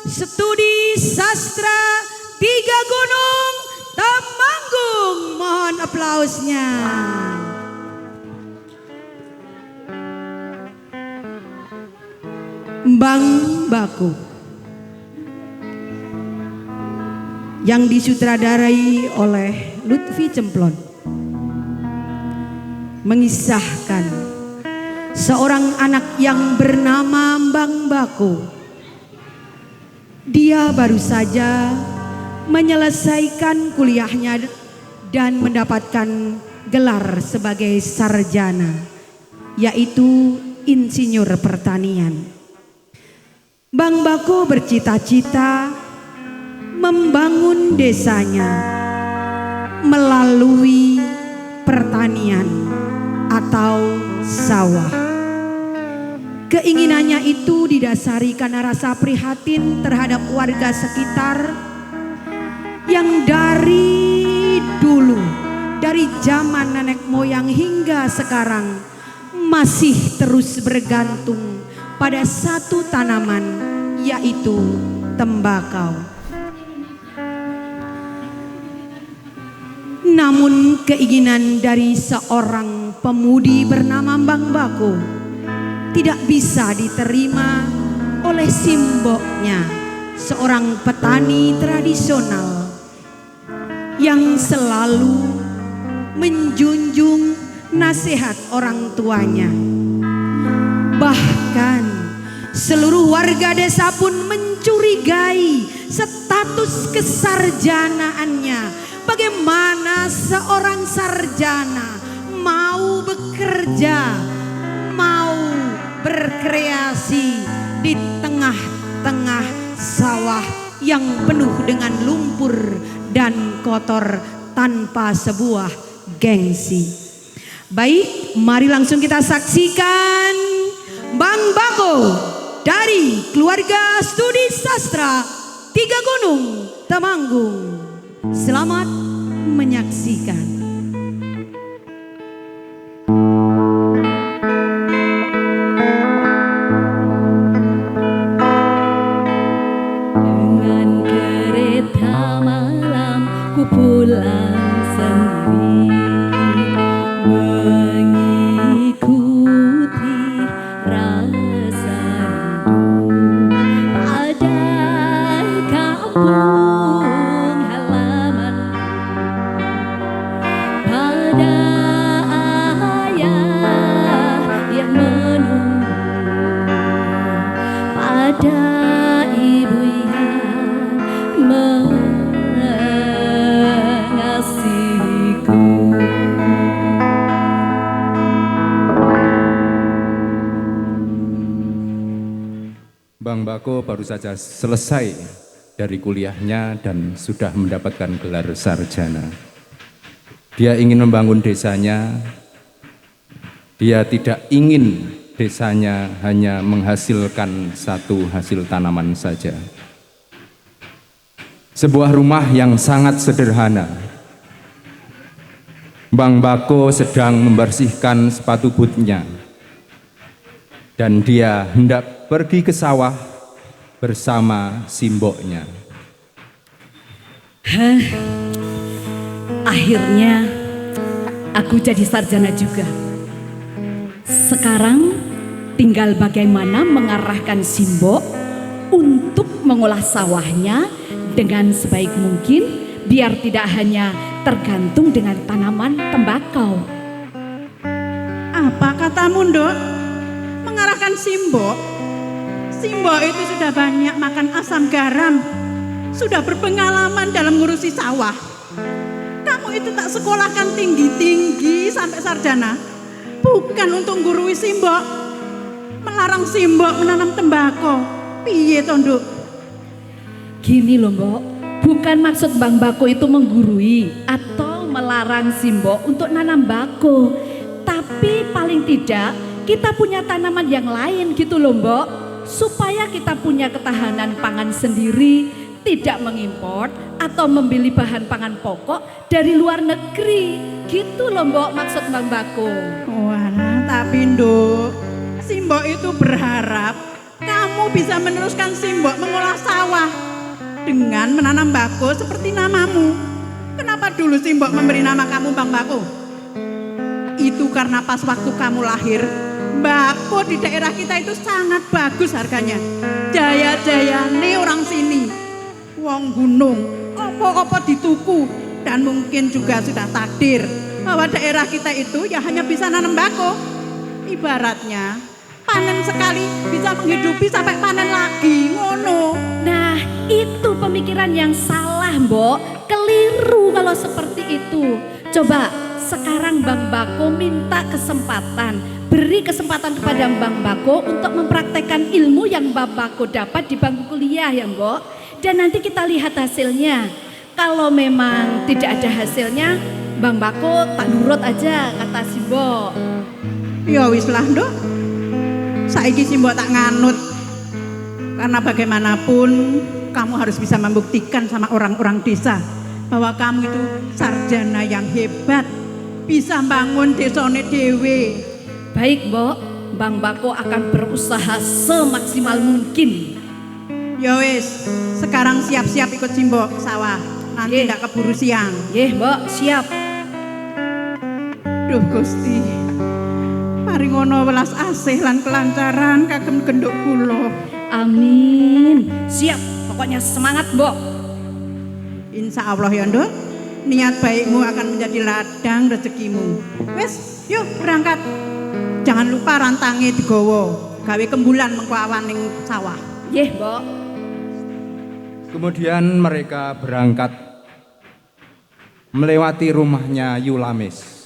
Studi Sastra Tiga Gunung Temanggung. Mohon aplausnya. Bang Baku yang disutradarai oleh Lutfi Cemplon mengisahkan seorang anak yang bernama Bang Baku. Dia baru saja menyelesaikan kuliahnya dan mendapatkan gelar sebagai sarjana, yaitu insinyur pertanian. Bang Baku bercita-cita membangun desanya melalui pertanian atau sawah. Keinginannya itu didasari karena rasa prihatin terhadap warga sekitar yang dari dulu, dari zaman nenek moyang hingga sekarang masih terus bergantung pada satu tanaman, yaitu tembakau. Namun keinginan dari seorang pemudi bernama Bang Baku tidak bisa diterima oleh simboknya, seorang petani tradisional yang selalu menjunjung nasihat orang tuanya. Bahkan seluruh warga desa pun mencurigai status kesarjanaannya. Bagaimana seorang sarjana mau bekerja, mau berkreasi di tengah-tengah sawah yang penuh dengan lumpur dan kotor tanpa sebuah gengsi. Baik, mari langsung kita saksikan Bang Baku dari keluarga Studi Sastra Tiga Gunung Temanggung. Selamat menyaksikan. Dengan kereta malam ku pulang sendiri, mengikuti rasa rindu pada kampung halaman, pada ayah yang menunggu, pada ibu yang mengasihiku. Bang Baku baru saja selesai dari kuliahnya dan sudah mendapatkan gelar sarjana. Dia ingin membangun desanya. Dia tidak ingin desanya hanya menghasilkan satu hasil tanaman saja. Sebuah rumah yang sangat sederhana. Bang Baku sedang membersihkan sepatu bootnya dan dia hendak pergi ke sawah bersama simboknya. Akhirnya aku jadi sarjana juga. Sekarang tinggal bagaimana mengarahkan simbok untuk mengolah sawahnya dengan sebaik mungkin, biar tidak hanya tergantung dengan tanaman tembakau. Apa katamu, Nduk? Mengarahkan simbok? Simbok itu sudah banyak makan asam garam, sudah berpengalaman dalam ngurusi sawah. Kamu itu tak sekolahkan tinggi-tinggi sampai sarjana, bukan untuk gurui simbok, melarang simbok menanam tembakau. Piye to, Nduk? Gini loh, Mbok, bukan maksud Bang Baku itu menggurui atau melarang simbok untuk nanam bako, tapi paling tidak kita punya tanaman yang lain gitu loh, Mbok, supaya kita punya ketahanan pangan sendiri, tidak mengimpor atau membeli bahan pangan pokok dari luar negeri. Gitu loh, Mbok, maksud Bang Baku. Walah, tapi Nduk, simbok itu berharap kamu kamu bisa meneruskan Simbok mengolah sawah dengan menanam bako seperti namamu. Kenapa dulu Simbok memberi nama kamu Bang Bako? Itu karena pas waktu kamu lahir, bako di daerah kita itu sangat bagus harganya. Jaya-jayane orang sini, wong gunung, opo-opo dituku, dan mungkin juga sudah takdir bahwa daerah kita itu ya hanya bisa nanam bako. Ibaratnya panen sekali bisa menghidupi sampai panen lagi, ngono. Nah, itu pemikiran yang salah, Mbok. Keliru kalau seperti itu. Coba sekarang Bang Bako minta kesempatan, beri kesempatan kepada Bang Bako untuk mempraktekkan ilmu yang Bang Bako dapat di bangku kuliah ya, Mbok. Dan nanti kita lihat hasilnya. Kalau memang tidak ada hasilnya, Bang Bako tak nurut aja kata si Mbok. Ya wis lah, Nduk. Saiki Simbok tak nganut. Karena bagaimanapun kamu harus bisa membuktikan sama orang-orang desa bahwa kamu itu sarjana yang hebat, bisa bangun desone dewe. Baik, Mbok. Bang Bako akan berusaha semaksimal mungkin. Ya wis, sekarang siap-siap ikut Simbok ke sawah. Nanti Ye. ndak keburu siang. Nggih, Mbok, siap. Duh Gusti, paringono welas asih lan kelancaran kagem genduk kula. Amin. Siap, pokoknya semangat, Mbok. Insya Allah ya Nduk, niat baikmu akan menjadi ladang rezekimu. Wes, yuk berangkat. Jangan lupa rantangnya digowo, gawe kembulan mengko awan ning sawah. Nggih, Mbok. Kemudian mereka berangkat melewati rumahnya Yulamis.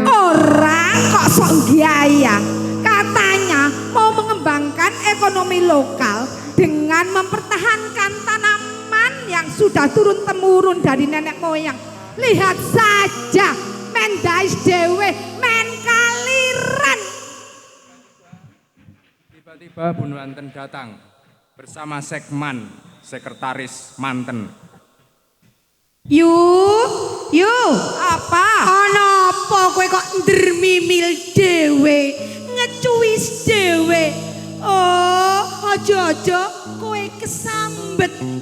Orang kok sok biaya, katanya mau mengembangkan ekonomi lokal dengan mempertahankan tanaman yang sudah turun-temurun dari nenek moyang. Lihat saja, men dais dewe, men kaliran. Tiba-tiba Bu Nuanten datang bersama Sekman, sekretaris manten. Apa? Ana apa kowe kok ndermimil dhewe, ngecuwis dhewe. Oh, aja-aja kowe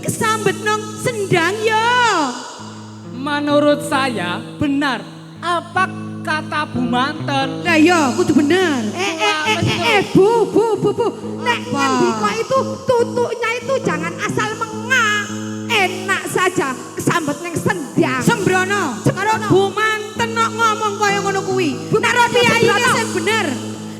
kesambet nang sendang ya. Menurut saya benar apa kata Bu Manten. Lah ya, kudu bener. Bu. Nek Apa? ngendika itu tutuknya itu jangan asal mengah. Enak saja kesambet neng sendiang. Sembrono. Sembrono. Bu manten kok ngomong kaya ngono kuwi. Bu Nek manten piyayi sembrono. sing bener.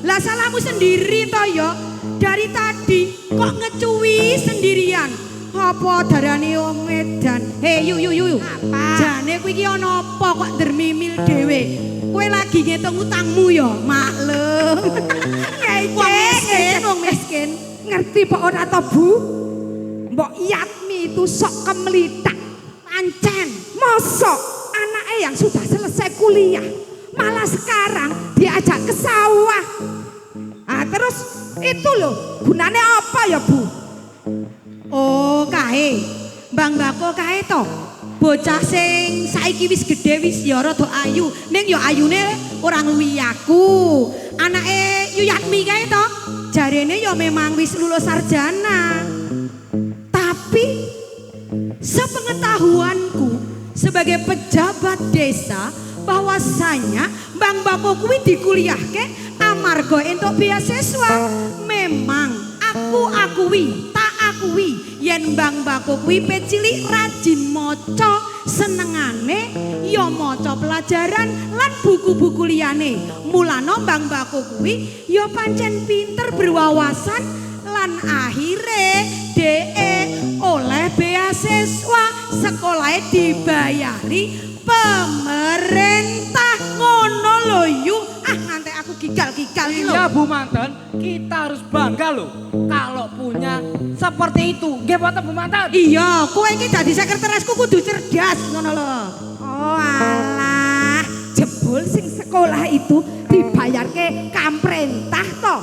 Lah salahmu sendiri to ya. Dari tadi kok ngecuwi sendirian. Apa darane wong edan? Hei yu. Apa? Jane kowe iki ana apa kok ndermimil dhewe? Kowe lagi ngitung utangmu ya, maklum. Wong miskin. Ngerti Pak ora to Bu? Mbok Yatmi itu sok kemelitak. Pancen. Mosok anaknya yang sudah selesai kuliah malah sekarang diajak ke sawah. Ah terus itu loh gunanya apa ya Bu? Oh, kae. Bang Bako kae to. Bocah sing saiki wis gedhe wis ya rada ayu. Ning ya ayune ora ngluwi aku. Anake Yuyatmi kae to. Jarene ya memang wis lulus sarjana. Tapi sepengetahuanku sebagai pejabat desa bahwasanya Bang Bako kuwi dikuliahke amarga entuk beasiswa. Memang aku akui yen Bang Bako kuwi cilik rajin maca, senengane ya maca pelajaran lan buku-buku liyane. Mulane Bang Bako kuwi ya pancen pinter berwawasan lan akhire dhek oleh beasiswa, sekolahnya dibayari pemerintah. Ngono lho yu. Ah nganti aku gigal-gigal iki lho. Iya Bu Manten, kita harus bangga loh kalau punya seperti itu. Nggih boten Bu Manten? Iya, kowe iki dadi sekretarisku kudu cerdas ngono lho. Oh alah, jebul sing sekolah itu dibayarke kamprentah toh.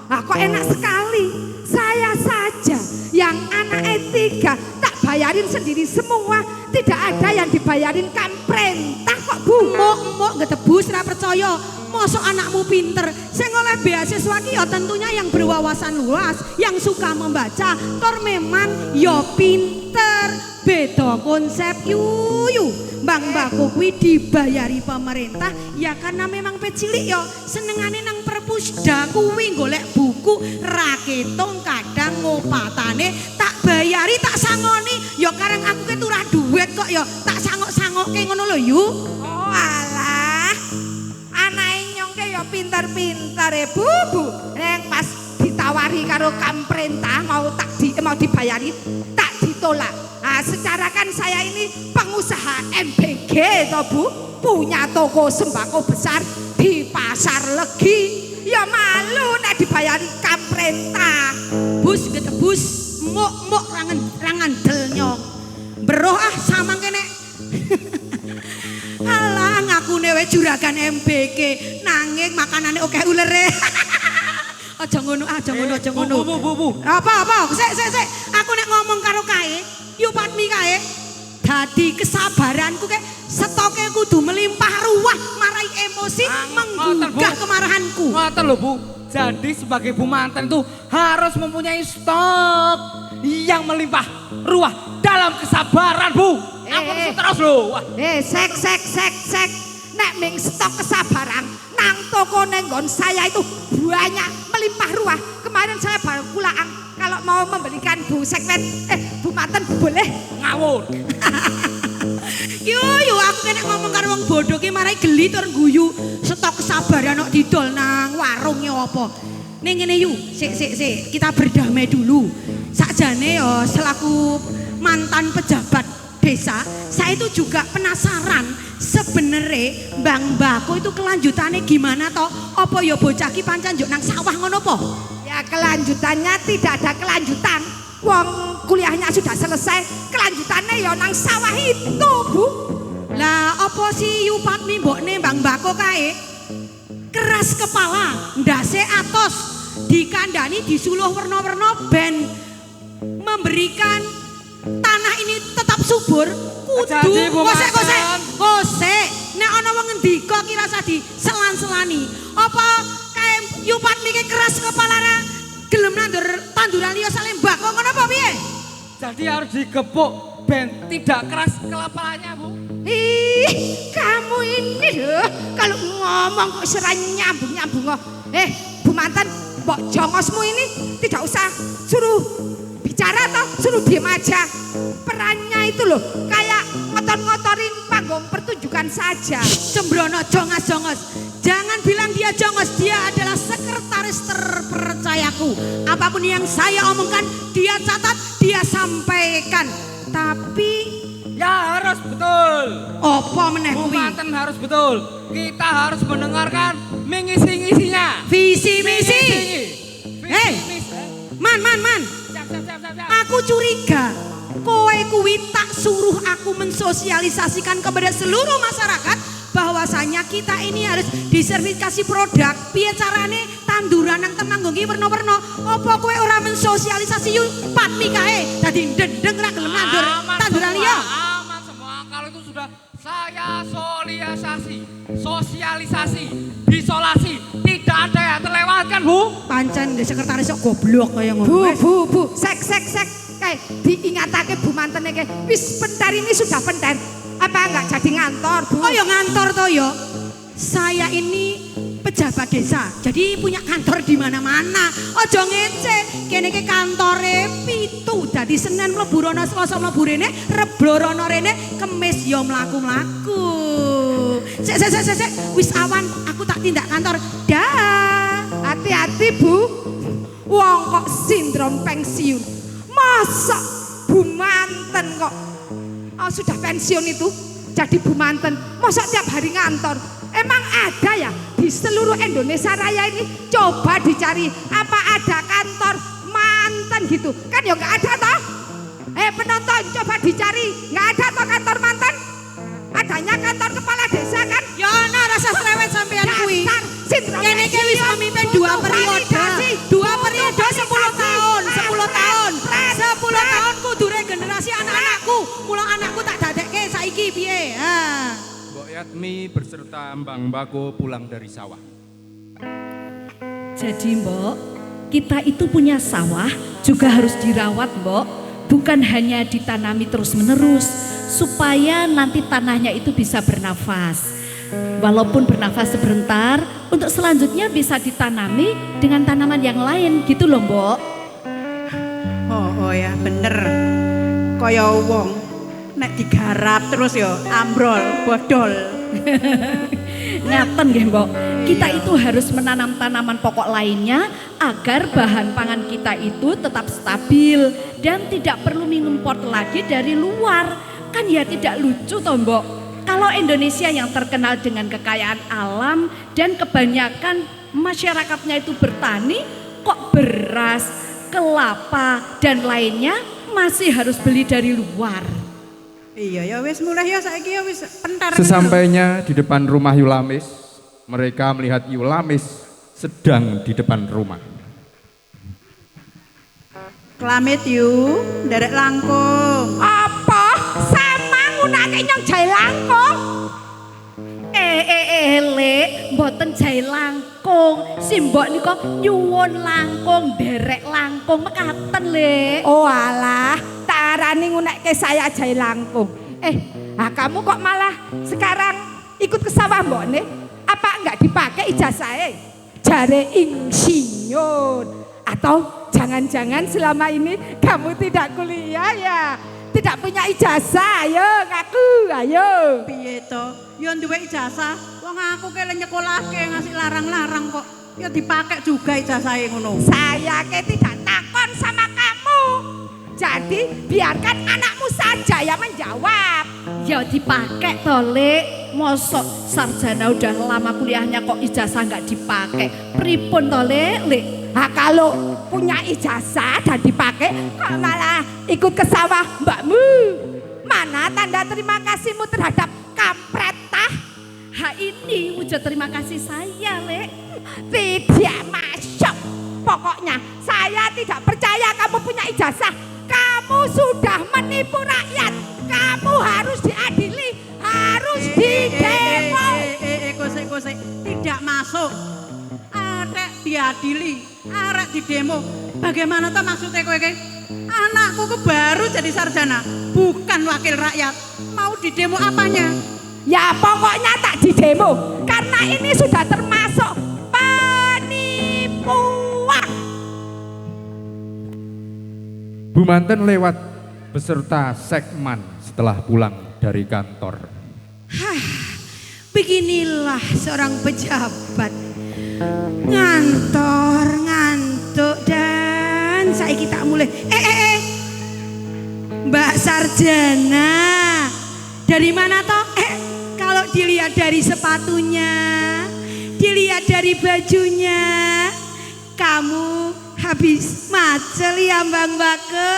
Ah kok enak sekali. Saya saja yang anaknya 3 tak bayarin sendiri semua. Tidak ada yang dibayarin kamprentah kok Bu. Mok getebul Bus ra percaya, mosok anakmu pinter. Sing oleh beasiswa ki ya tentunya yang berwawasan luas, yang suka membaca, tor memang ya pinter. Beda konsep yuyu. Bang Bako kuwi dibayari pemerintah ya karena memang pecilik ya senengane nang perpusda kuwi golek buku ra ketung kadang ngopatane tak bayari tak sangoni ya kareng aku keturah duit kok ya tak sangok-sangokke ngono lho yu. Oh alah, anake nyongke ya pinter-pinter Bu. Neng pas ditawari karo kamprentah mau dibayari tak ditolak. Nah, secara kan saya ini pengusaha MBG toh Bu, punya toko sembako besar di Pasar Legi. Ya malu nek dibayari kamprentah. Bus ketebus mok rangan delnyong. Beroh ah samang kene. Alah ngakune wae juragan MBG nanging makanane oke ulere. Aja ngono. Bu. Apa? Sik. Aku nek ngomong karo kae, yu Patmi kae. Dadi kesabaranku kae stoke kudu melimpah ruah marai emosi menggugah kemarahanku. Ngoten lho Bu. Jadi sebagai Bu Manten itu harus mempunyai stok yang melimpah ruah dalam kesabaran Bu. Aku terus lho. Sek. Nek ming stok kesabaran nang toko nenggon saya itu banyak melimpah ruah. Kemarin saya baru pulang kalau mau membelikan Bu Manten boleh Ngawur. Yo aku kene ngomong karo wong bodho ki marai geli tur guyu stok kesabaran kok didol nang warunge apa. Ning ngene yu, sik kita berdamai dulu. Sakjane yo selaku mantan pejabat desa, saya itu juga penasaran sebenarnya Bang Bako itu kelanjutannya gimana toh? Apa ya bocah ki pancen njuk nang sawah ngono apa? Ya kelanjutannya tidak ada kelanjutan. Wong kuliahnya sudah selesai, kelanjutannya ya nang sawah itu Bu. Lah apa sih yu Patmi mbokne Bang Bako kae? Keras kepala, ndase atos, dikandani disuluh werna-werna ben memberikan tanah ini tetap subur. Jadi, Bu Manten. Kosek. Nek ana wong ngendika ki rasa diselan-selani. Apa kae yu Patmi ki keras kepala ra gelem nandur tanduran liya Salembako ngono apa piye? Jadi harus digebuk ben tidak keras kepalanya Bu. Ih, kamu ini loh, kalau ngomong kok serah nyambung-nyambung. Bu Manten, mbok jongosmu ini tidak usah suruh bicara toh, suruh diem aja. Perannya itu loh, kayak ngotor-ngotorin panggung pertunjukan saja. Sembrono jongos. Jangan bilang dia jongos, dia adalah sekretaris terpercayaku. Apapun yang saya omongkan, dia catat, dia sampaikan. Tapi Ya harus betul. apa meneh Bu kuwi? Manten harus betul. Kita harus mendengarkan mengisi-ngisinya. Visi misi. Hei, man. Siap. Aku curiga kowe kuwi tak suruh aku mensosialisasikan kepada seluruh masyarakat bahwasanya kita ini harus disertifikasi produk. Piye carane tanduran nang Temanggung iki werna-werna. Apa kowe ora mensosialisasi yu Patmi kae dadi ndendeng ra gelem nandur tanduran liya? Aman semua. Kalau itu sudah saya sosialisasi, disolasi, tidak ada yang terlewatkan Bu. Pancen ndek sekretaris kok goblok kaya ngono. Bu, sek. Kayak diingatake Bu Manten iki. Wis bentar ini sudah bentar. Apa enggak jadi ngantor Bu? Oh ya ngantor toh ya. Saya ini pejabat desa, jadi punya kantor di mana-mana. Ojo ngece, kene ke kantore 7. Dadi Senin mlebu rono, Selasa mlebu rene, Rebo rono rene, Kemis yo mlaku-mlaku. Sik, wis awan, aku tak tindak kantor. Dah. Hati-hati Bu. Wong kok sindrom pensiun. Masa Bu Manten kok sudah pensiun itu jadi Bu Manten. Masa tiap hari ngantor. Emang ada ya di seluruh Indonesia Raya ini? Coba dicari apa ada kantor manten gitu. Kan ya nggak ada toh. Penonton coba dicari. Nggak ada toh kantor manten. Adanya kantor kepala desa kan. Ya ana rasa cerewet sampean kuwi. Dasar sindrom Kene iki wis memimpin 2 periode. 2 periode 10 tahun. 10 tahun kudu regenerasi anak-anakku. Mula anakku tak dadekke saiki piye? Ha. Mbok Yatmi berserta Mbang Bako pulang dari sawah. Jadi Mbok, kita itu punya sawah juga harus dirawat Mbok. Bukan hanya ditanami terus-menerus, supaya nanti tanahnya itu bisa bernafas. Walaupun bernafas sebentar, untuk selanjutnya bisa ditanami dengan tanaman yang lain gitu loh Mbok. Oh ya bener. Kaya wong nek digarap terus ya ambrol, bodol. Ngaten nggih Mbok, kita itu harus menanam tanaman pokok lainnya agar bahan pangan kita itu tetap stabil dan tidak perlu mengimpor lagi dari luar. Kan ya tidak lucu toh Mbok. Kalau Indonesia yang terkenal dengan kekayaan alam dan kebanyakan masyarakatnya itu bertani, kok beras, kelapa dan lainnya masih harus beli dari luar. Iya ya wis mulai ya saiki ya wis pentar. Sesampainya di depan rumah Yulamis, mereka melihat Yulamis sedang di depan rumah. Klamit yu, nderek langkung. Apa? Sama ngunake nyong jahe langkung. Lek, mboten jahe langkung. Si Mbok nika nyuwun langkung, derek langkung mekaten, Lek. Oh alah, tarani ngunekke saya jahe langkung. Kamu kok malah sekarang ikut ke sawah Mbok nih? Apa enggak dipakai ijazahnya? Jare insinyur. Atau jangan-jangan selama ini kamu tidak kuliah ya? Tidak punya ijazah, ayo ngaku, ayo. Piye to? Ya duwe ijazah. Wong aku kele nyekolahke ngasih larang-larang kok. Ya dipakai juga ijazahnya ngono. Saya tidak takon sama kamu. Jadi biarkan anakmu saja yang menjawab. Ya dipakai toh Lek. Mosok sarjana udah lama kuliahnya kok ijazah nggak dipakai. Pripun toh Lek? Kalau punya ijazah dan dipakai kok malah ikut ke sawah mbakmu. Mana tanda terima kasihmu terhadap kampretah? Ini wujud terima kasih saya Lek. Tidak masuk. Pokoknya saya tidak percaya kamu punya ijazah. Kamu sudah menipu rakyat. Kamu harus diadili, harus didemo. Kosek. Tidak masuk. Arek diadili, arek didemo. Bagaimana toh maksudnya kowe iki? Anakku ke baru jadi sarjana, bukan wakil rakyat. Mau didemo apanya? Ya pokoknya tak didemo. Karena ini sudah termasuk penipuan. Bu Manten lewat beserta Sekman setelah pulang dari kantor. Beginilah seorang pejabat. Ngantuk dan saiki tak mulai. Mbak Sarjana. Dari mana toh? Kalau dilihat dari sepatunya, dilihat dari bajunya, kamu habis macel ya Mbak Bako.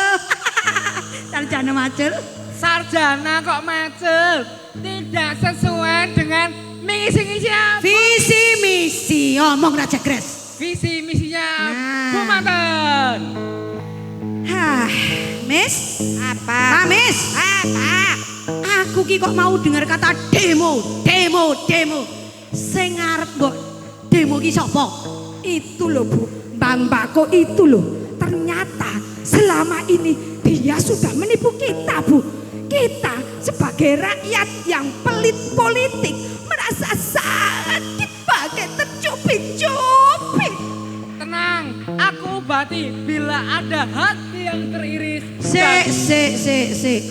Sarjana macel. Sarjana kok macet? Tidak sesuai dengan misi-misi apa? Visi misi, ngomong Raja Gres. Visi misinya Nah. Bu Manten. Miss, Apa? Miss, Apa? aku ki kok mau dengar kata demo. Sing ngarep mbok demo ki sapa? Itu loh Bu, Bang Bako itu loh. Ternyata selama ini dia sudah menipu kita Bu. Kita sebagai rakyat yang pelit politik merasa sangat dipakai tercubit-cubit. Tenang, aku obati bila ada hati yang teriris. Sik.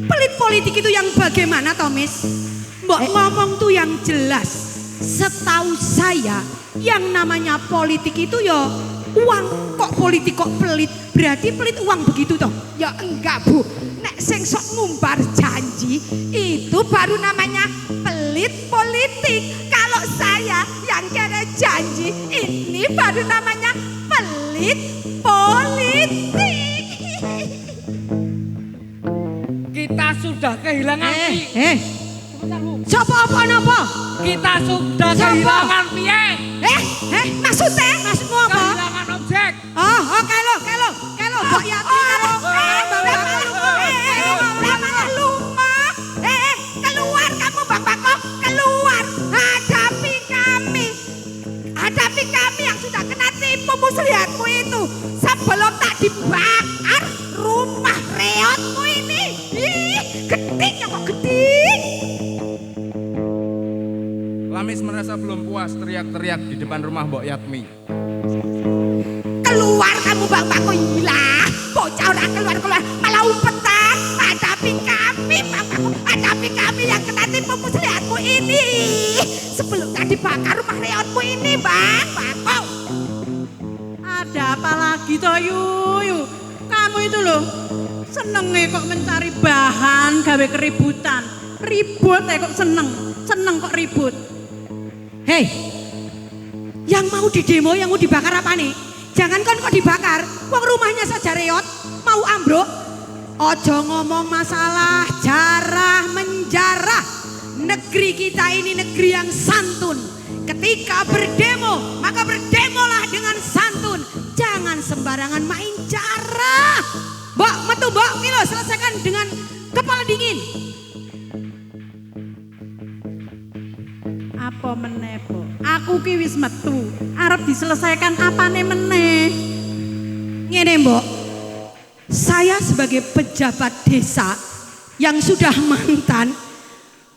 Pelit politik itu yang bagaimana toh Miss? Mbok ngomong tuh yang jelas. Setahu saya yang namanya politik itu ya uang. Kok politik kok pelit? Berarti pelit uang begitu toh? Ya enggak Bu, nek sing sok ngumbar janji itu baru namanya pelit politik. Kalau saya yang kira janji ini baru namanya pelit politik. Kita sudah kehilangan Sopo apa napa? Kita sudah Siapa? kehilangan piye? Maksudnya? Maksudmu apa? Kehilangan objek. Oh, kelo. Mbok Yati karo pupus lihatmu itu sebelum tak dibakar rumah reotmu ini. Ih, geding ya kok geding. Lamis merasa belum puas teriak-teriak di depan rumah Mbok Yatmi. Keluar kamu Bang Bako, ilah. Bocah orang keluar-keluar malah umpetan. Hadapi kami Bang Bako, hadapi kami yang kena tipu muslihatmu ini. Sebelum tak dibakar rumah reotmu ini Bang Bako. Ada apa lagi toh Yuyu? Kamu itu loh senenge kok mencari bahan gawe keributan. Ribut kok seneng kok ribut. Hei, yang mau didemo, yang mau dibakar apa nih? Jangan kan kok dibakar, wong rumahnya saja reot, mau ambruk. Ojo ngomong masalah jarah menjarah. Negeri kita ini negeri yang santun. Ketika berdemo, maka berdemolah dengan santun. Jangan sembarangan main jarah. Mbok, metu mbok, milo selesaikan dengan kepala dingin. Apa meneh, Po? Aku ki wis metu. Arep diselesaikan apane meneh? Ngene mbok, saya sebagai pejabat desa yang sudah mantan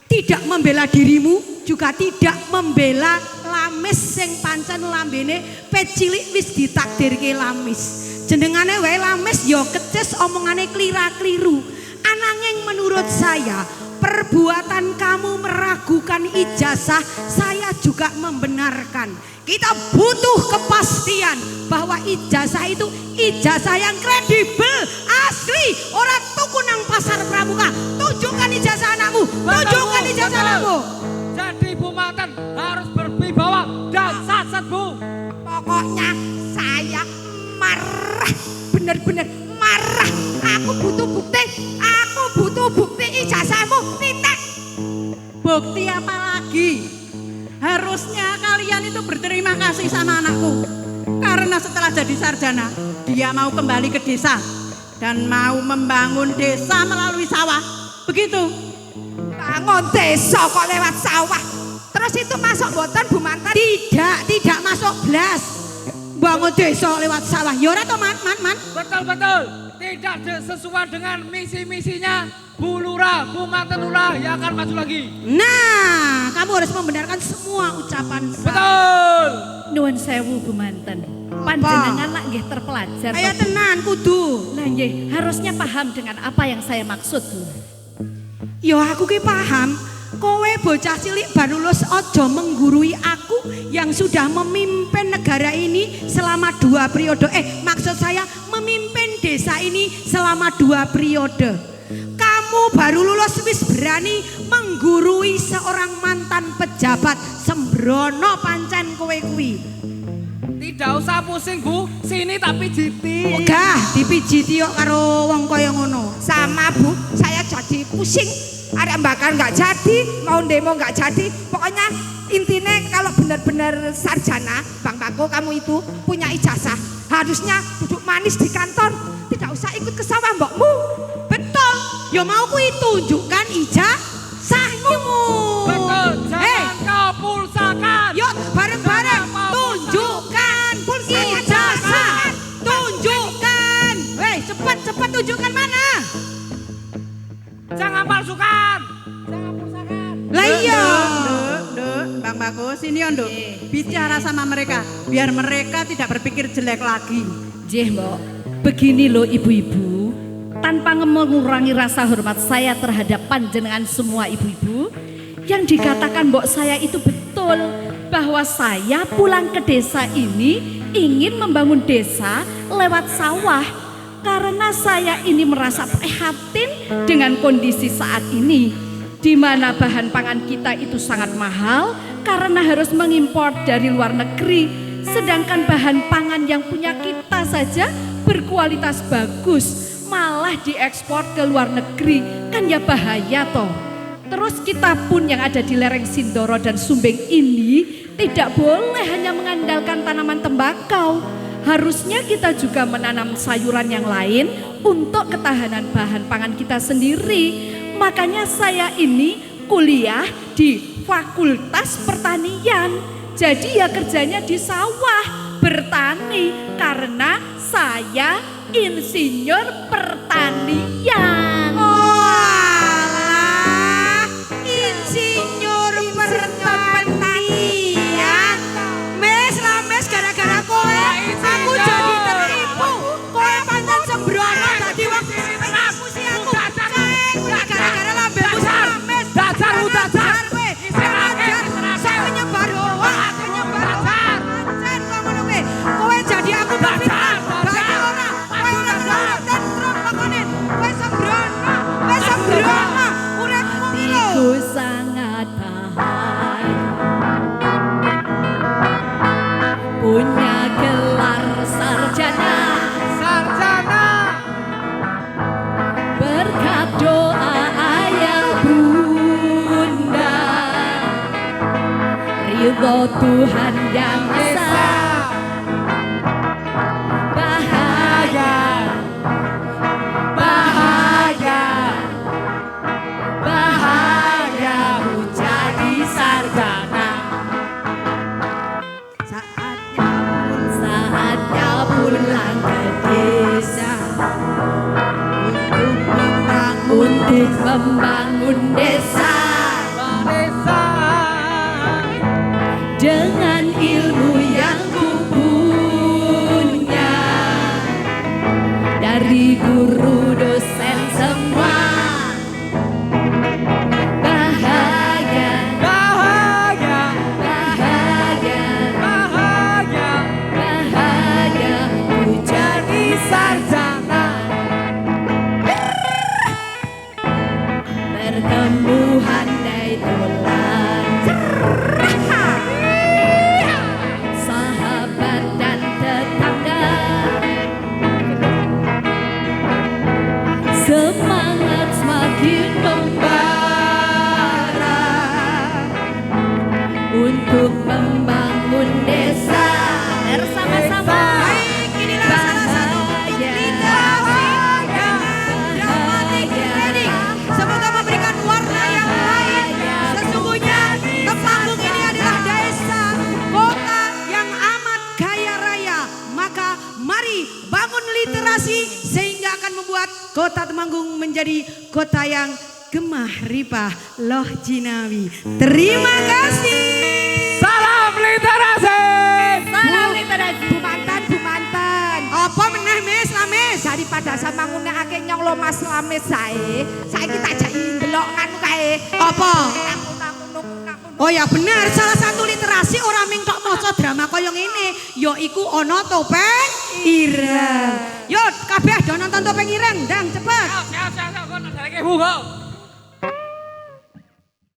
tidak membela dirimu, juga tidak membela Lamis sing pancen lambene pecilik wis ditakdirke Lamis. Jenengane wae Lamis ya kecis omongane klira-kliru. Ananging menurut saya perbuatan kamu meragukan ijazah, saya juga membenarkan. Kita butuh kepastian bahwa ijazah itu ijazah yang kredibel, asli, orang tuku nang pasar pramuka. Tunjukkan ijazah anakmu, tunjukkan ijazah anakmu. Jadi Bu Manten harus berwibawa dan satset Bu. Pokoknya saya marah, bener-bener marah. Aku butuh bukti ijazahmu, titik. Bukti apa lagi? Harusnya kalian itu berterima kasih sama anakku. Karena setelah jadi sarjana, dia mau kembali ke desa dan mau membangun desa melalui sawah. Begitu. Bangun desa kok lewat sawah. Terus itu masuk boten Bu Manten? Tidak masuk blas. Bangun desa lewat sawah. Ya ora to, Man. Betul. Tidak sesuai dengan misi-misinya Bu Lurah, Bu Manten Lurah yang akan maju lagi. Nah, kamu harus membenarkan semua ucapan saya. Betul. Nuwun sewu Bu Manten. Panjenengan lak nggih terpelajar. Ayo toh, Bu. tenan kudu. Lah nggih, harusnya paham dengan apa yang saya maksud Bu. Yo aku ki paham. Kowe bocah cilik baru lulus, ojo menggurui aku yang sudah memimpin negara ini selama 2 periode. Maksud saya memimpin desa ini selama 2 periode. Kamu baru lulus wis berani menggurui seorang mantan pejabat, sembrono pancen kowe kuwi. Tidak usah pusing Bu, sini tak pijiti. Ogah dipijiti yo karo wong kaya ngono. Sama Bu, saya jadi pusing. Ada bakar nggak jadi, mau demo nggak jadi. Pokoknya intinya kalau benar-benar sarjana, Bang Bako kamu itu punya ijazah. Harusnya duduk manis di kantor, tidak usah ikut ke sawah mbokmu. Betul. Yo mau kuwi tunjukkan ijazahmu. Betul, jangan kau pulsakan. Yuk bareng-bareng tunjukkan ijazah. Tunjukkan. Weh, cepat tunjukkan mana? Jangan palsukan. Jangan pulsakan. Lah iya. Nduk, Bang Bagus, sini yo Nduk. Bicara sama mereka biar mereka tidak berpikir jelek lagi. Nggih, Mbok. Begini loh ibu-ibu, tanpa mengurangi rasa hormat saya terhadap panjenengan semua ibu-ibu, yang dikatakan Mbok saya itu betul, bahwa saya pulang ke desa ini ingin membangun desa lewat sawah. Karena saya ini merasa prihatin dengan kondisi saat ini, di mana bahan pangan kita itu sangat mahal karena harus mengimpor dari luar negeri, sedangkan bahan pangan yang punya kita saja berkualitas bagus malah diekspor ke luar negeri, kan ya bahaya toh. Terus kita pun yang ada di lereng Sindoro dan Sumbing ini tidak boleh hanya mengandalkan tanaman tembakau. Harusnya kita juga menanam sayuran yang lain untuk ketahanan bahan pangan kita sendiri. Makanya saya ini kuliah di Fakultas Pertanian. Jadi ya kerjanya di sawah, bertani karena saya insinyur pertanian. Oh alah, insinyur pertanian. Mes lah mes gara-gara kowe aku jadi tertipu. Kowe pancen sembrono dadi wong aku sih aku. Ceng, gara-gara lambemu sama mes. Dasar dasar. Kowe ajar saya menyebar hoak, menyebar hoak. Pancen kok ngono kowe. Kowe jadi aku berfitnah. Bae ora. Kowe ora dan terus pakonin. Kowe sembrono. Uripmu ki lho. Ku sangat bahagia punya gelar sarjana berkat doa ayah bunda, ridho Tuhan yang esa. Bahagia, bahagia, bahagia ku jadi sarjana. Saatnya pulang ke desa untuk membangun desa dengan ilmu yang ku punya dari guru dosen semua. Bahagia, Bahagia, bahagia, bahagia, bahagia ku jadi sarjana. Bertemu handai tulang, sahabat dan tetangga, semangat semakin membara untuk membangun desa bersama-sama. Baik, inilah salah satu literasi dramatik reading. Semoga memberikan warna yang lain. Sesungguhnya Temanggung ini adalah desa, kota yang amat kaya raya. Maka mari bangun literasi sehingga akan membuat kota Temanggung menjadi kota yang gemah ripah loh jinawi. Terima kasih. salam literasi. Salam literasi. Bu mantan. Apa meneh mes lames? Daripada sama ngundangake nyong lo Mas Lamis sae, saiki tak jaki ndelok nganu kae. Apa? Nakun. Oh ya benar, salah satu literasi orang ming tok maca drama kaya ngene, yaiku ana topeng ireng. Yo kabeh do nonton topeng ireng, ndang cepet. Siap, kok nonton lagi.